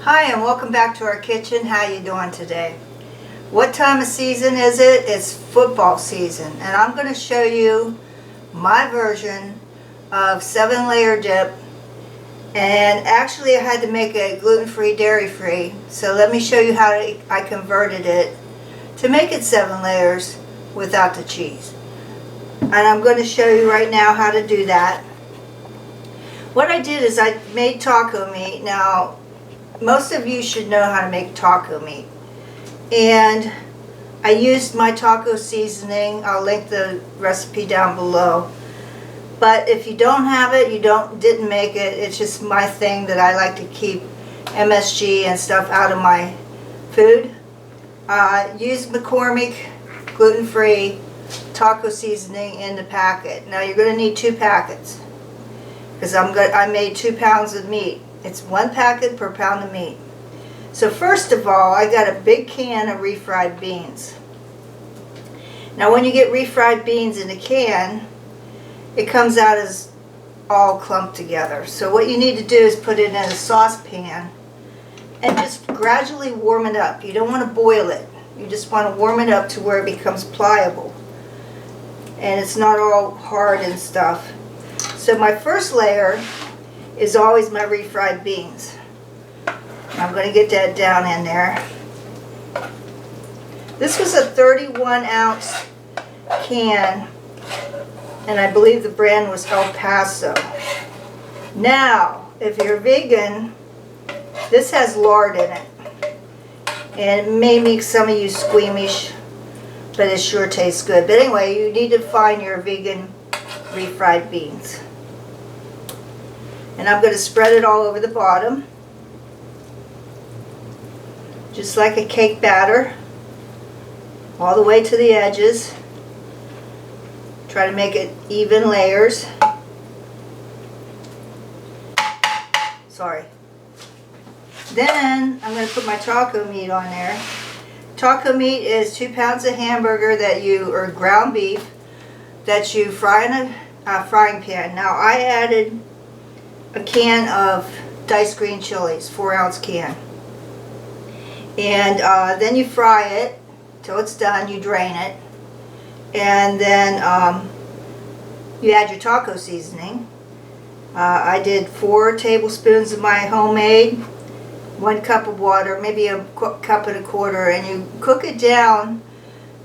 Hi and welcome back to our kitchen. How you doing today? What time of season is it? It's football season, and I'm going to show you my version of 7-layer dip. And actually I had to make it gluten-free, dairy-free, so let me show you how I converted it to make it 7 layers without the cheese. And I'm going to show you right now how to do that. What I did is I made taco meat. Now most of you should know how to make taco meat, and I used my taco seasoning. I'll link the recipe down below, but if you don't have it, you didn't make it. It's just my thing that I like to keep MSG and stuff out of my food. Use McCormick gluten-free taco seasoning in the packet. Now you're going to need 2 packets because I made 2 pounds of meat. It's 1 packet per pound of meat. So first of all, I got a big can of refried beans. Now when you get refried beans in a can, it comes out as all clumped together. So what you need to do is put it in a saucepan and just gradually warm it up. You don't want to boil it. You just want to warm it up to where it becomes pliable and it's not all hard and stuff. So my first layer is always my refried beans. I'm going to get that down in there. This was a 31-ounce can, and I believe the brand was El Paso. Now, if you're vegan, this has lard in it, and it may make some of you squeamish, but it sure tastes good. But anyway, you need to find your vegan refried beans. And I'm going to spread it all over the bottom, just like a cake batter, all the way to the edges. Try to make it even layers. Sorry. Then I'm going to put my taco meat on there. Taco meat is 2 pounds of hamburger or ground beef that you fry in a frying pan. Now I added a can of diced green chilies, 4-ounce can. And then you fry it till it's done. You drain it. And then you add your taco seasoning. I did 4 tablespoons of my homemade, 1 cup of water, maybe a cup and a quarter, and you cook it down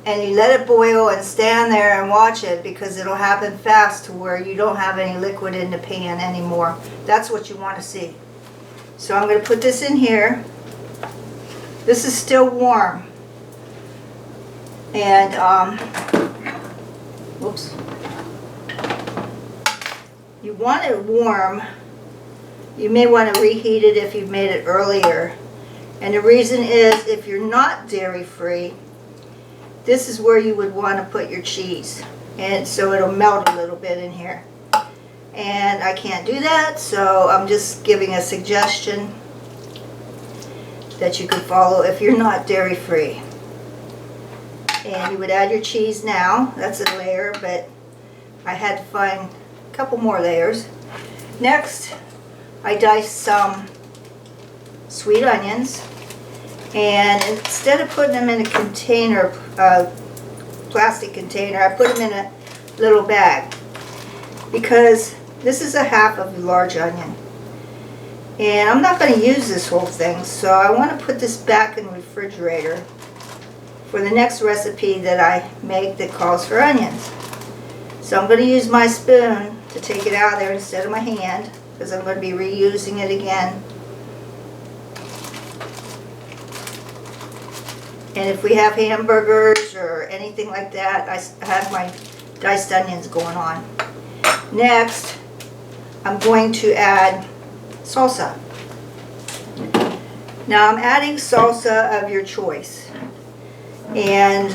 and you let it boil and stand there and watch it, because it'll happen fast to where you don't have any liquid in the pan anymore. That's what you want to see. So I'm going to put this in here. This is still warm. And whoops. You want it warm. You may want to reheat it if you've made it earlier. And the reason is, if you're not dairy free, this is where you would want to put your cheese, and so it'll melt a little bit in here. And I can't do that, so I'm just giving a suggestion that you could follow if you're not dairy free. And you would add your cheese now. That's a layer, but I had to find a couple more layers. Next, I diced some sweet onions, and instead of putting them in a container, plastic container, I put them in a little bag, because this is a half of a large onion. And I'm not going to use this whole thing, so I want to put this back in the refrigerator for the next recipe that I make that calls for onions. So I'm going to use my spoon to take it out of there instead of my hand, because I'm going to be reusing it again. And if we have hamburgers or anything like that, I have my diced onions going on. Next, I'm going to add salsa. Now I'm adding salsa of your choice. And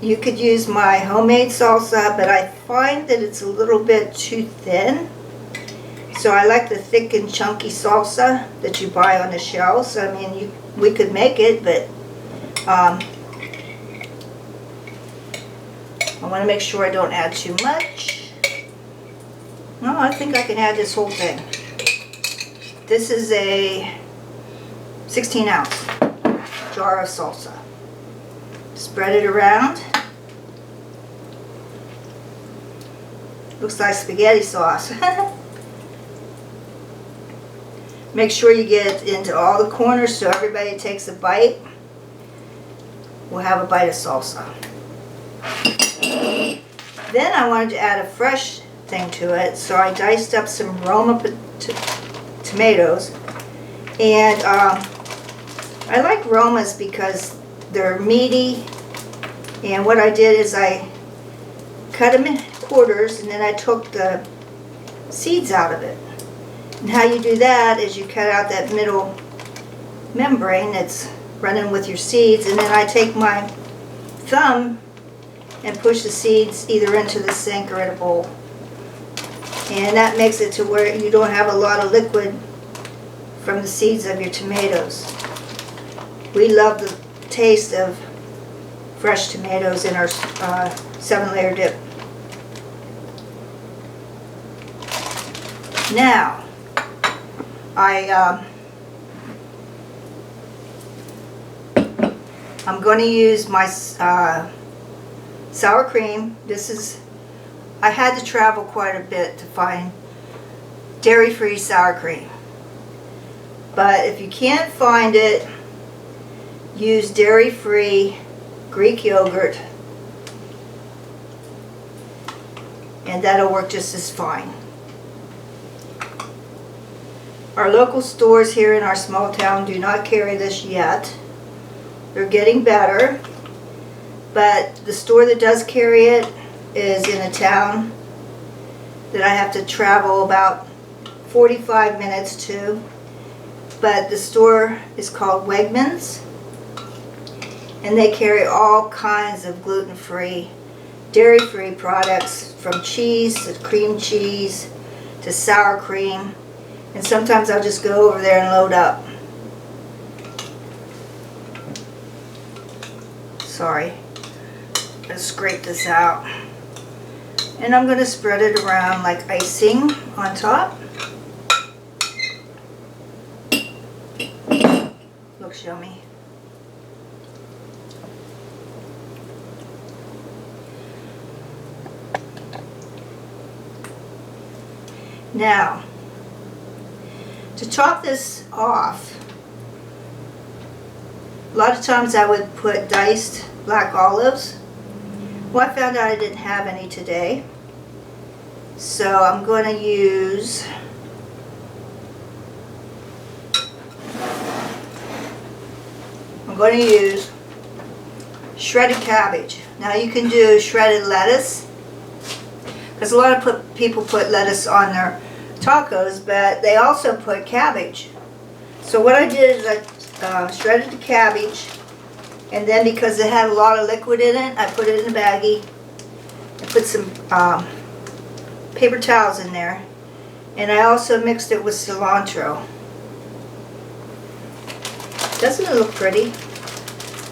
you could use my homemade salsa, but I find that it's a little bit too thin. So I like the thick and chunky salsa that you buy on the shelves. I mean, we could make it, but I want to make sure I don't add too much. No, I think I can add this whole thing. This is a 16-ounce jar of salsa. Spread it around. Looks like spaghetti sauce. Make sure you get it into all the corners so everybody takes a bite. We'll have a bite of salsa. Then I wanted to add a fresh thing to it, so I diced up some Roma tomatoes. And I like Romas because they're meaty. And what I did is I cut them in quarters, and then I took the seeds out of it. And how you do that is you cut out that middle membrane that's running with your seeds, and then I take my thumb and push the seeds either into the sink or in a bowl. And that makes it to where you don't have a lot of liquid from the seeds of your tomatoes. We love the taste of fresh tomatoes in our 7-layer dip. Now, I'm going to use my sour cream. I had to travel quite a bit to find dairy-free sour cream. But if you can't find it, use dairy-free Greek yogurt, and that'll work just as fine. Our local stores here in our small town do not carry this yet. They're getting better, but the store that does carry it is in a town that I have to travel about 45 minutes to. But the store is called Wegmans, and they carry all kinds of gluten-free, dairy-free products, from cheese to cream cheese to sour cream. And sometimes I'll just go over there and load up. Sorry, let's scrape this out. And I'm going to spread it around like icing on top. Looks yummy. Now, to top this off, a lot of times I would put diced black olives. Well, I found out I didn't have any today, so I'm going to use shredded cabbage. Now you can do shredded lettuce, because a lot of people put lettuce on their tacos, but they also put cabbage. So what I did is I shredded the cabbage, and then because it had a lot of liquid in it, I put it in a baggie and put some paper towels in there, and I also mixed it with cilantro. Doesn't it look pretty?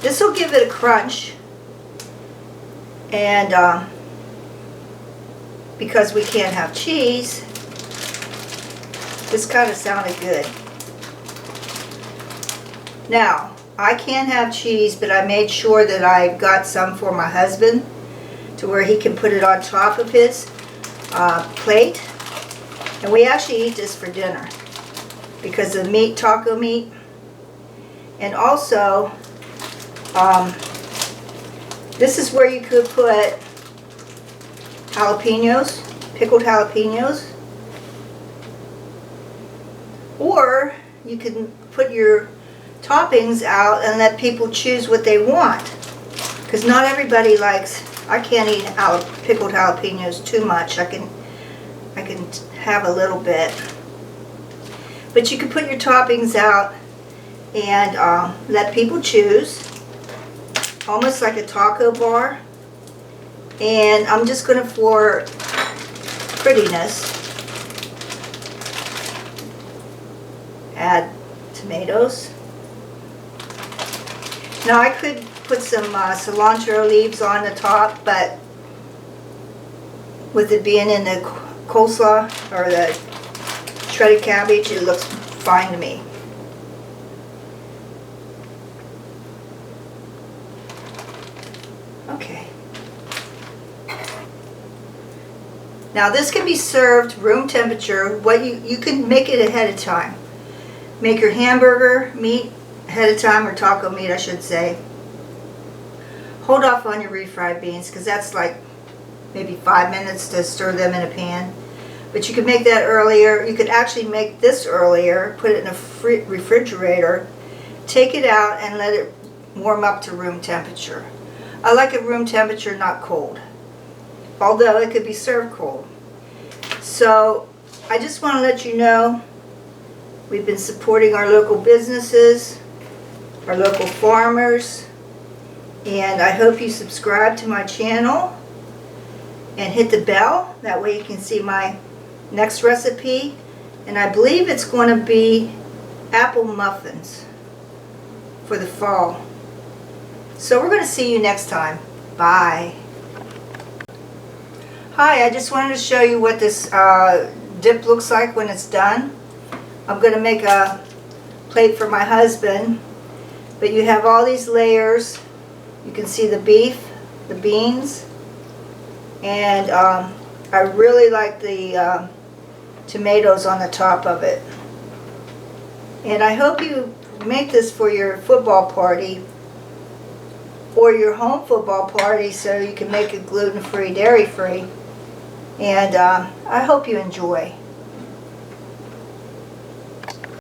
This will give it a crunch, and because we can't have cheese, this kind of sounded good. Now, I can't have cheese, but I made sure that I got some for my husband to where he can put it on top of his plate. And we actually eat this for dinner because of the meat, taco meat. And also, this is where you could put jalapenos, pickled jalapenos. Or you can put your toppings out and let people choose what they want. Because not everybody likes, I can't eat pickled jalapenos too much. I can have a little bit. But you can put your toppings out and let people choose. Almost like a taco bar. And I'm just going to, for prettiness, add tomatoes. Now I could put some cilantro leaves on the top, but with it being in the coleslaw or the shredded cabbage, it looks fine to me. Okay. Now this can be served room temperature. What you can make it ahead of time. Make your hamburger meat ahead of time, or taco meat I should say. Hold off on your refried beans because that's like maybe 5 minutes to stir them in a pan. But you could make that earlier. You could actually make this earlier, put it in a refrigerator, take it out and let it warm up to room temperature. I like it room temperature, not cold, although it could be served cold. So I just want to let you know we've been supporting our local businesses, our local farmers, and I hope you subscribe to my channel and hit the bell. That way you can see my next recipe, and I believe it's going to be apple muffins for the fall. So we're going to see you next time. Bye. Hi, I just wanted to show you what this dip looks like when it's done. I'm going to make a plate for my husband, but you have all these layers. You can see the beef, the beans, and I really like the tomatoes on the top of it. And I hope you make this for your football party or your home football party so you can make it gluten-free, dairy-free. And I hope you enjoy.